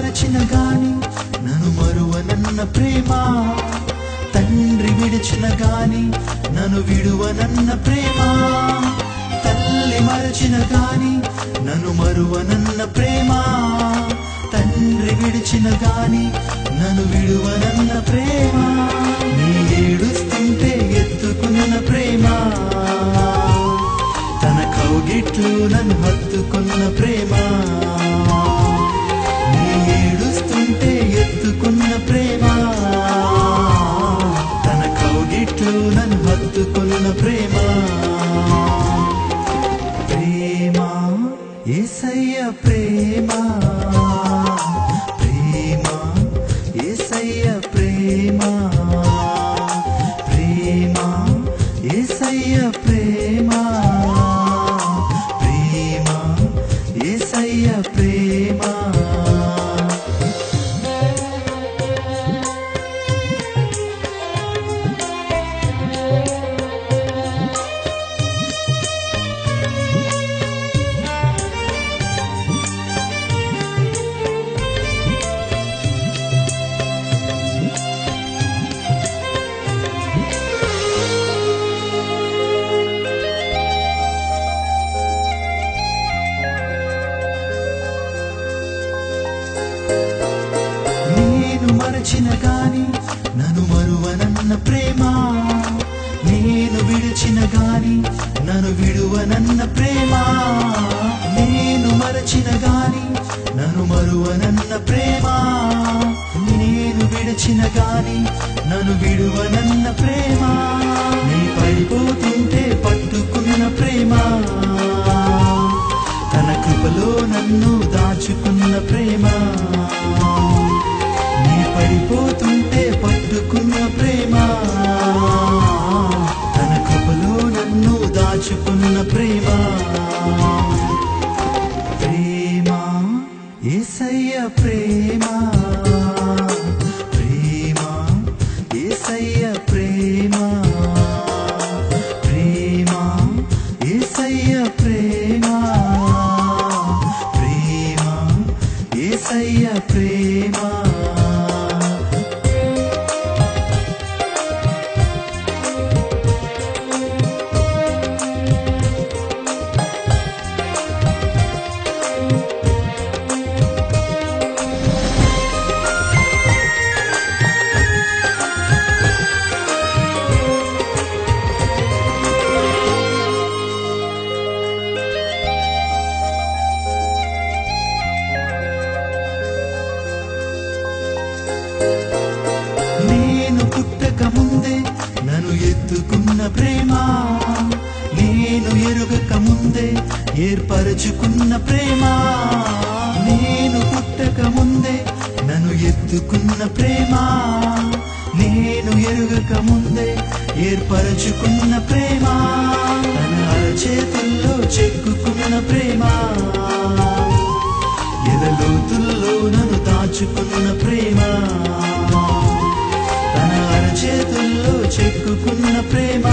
మరచిన గాని నన్ను మరువనన్న ప్రేమ, తండ్రి విడిచిన గాని నన్ను విడువనన్న ప్రేమ, తల్లి మరచిన గాని నన్ను మరువనన్న ప్రేమ, తండ్రి విడిచిన గాని నన్ను విడువనన్న ప్రేమ, నీ ఏడుస్తుంటే ఎత్తుకున్న ప్రేమ, తన కౌగిట్లు నన్ను హత్తుకున్న ప్రేమ, నీ ఏడుస్తుంటే ఎత్తుకున్న ప్రేమ, తన కౌగిట్లు నన్ను హత్తుకున్న ప్రేమ, ప్రేమ యేసయ్య ప్రేమ, ప్రేమ యేసయ్య ప్రేమ, ప్రేమ యేసయ్య ప్రేమ, ప్రేమ యేసయ్య ప్రేమ. మరచిన గాని నన్ను మరువనన్న ప్రేమ, నేను విడిచిన గాని నన్ను విడువనన్న ప్రేమ, నేను మరచిన గాని నన్ను మరువనన్న ప్రేమ, నేను విడిచిన గాని నన్ను విడువనన్న ప్రేమ, నీ పడిపోతుంటే పట్టుకున్న ప్రేమ, తన కృపలో నన్ను దాచుకున్న ప్రేమ, పడిపోతుంటే పట్టుకున్న ప్రేమ, తన కృపలో నన్ను దాచుకున్న ప్రేమ, ప్రేమ యేసయ్య ప్రేమ, ప్రేమ యేసయ్య ప్రేమ, ప్రేమ యేసయ్య ప్రేమ, ప్రేమ యేసయ్య ప్రేమ. పుట్టక ముందే నన్ను ఎత్తుకున్న ప్రేమ, నేను ఎరుగక ముందే ఏర్పరచుకున్న ప్రేమ, నేను పుట్టక ముందే నన్ను ఎత్తుకున్న ప్రేమ, నేను ఎరుగక ముందే ఏర్పరచుకున్న ప్రేమ, తన అరచేతుల్లో చెక్కుకున్న ప్రేమ, ఎదలోతుల్లో నన్ను దాచుకున్న ప్రేమ, చేతుల్లో చెక్కుకున్న ప్రేమ,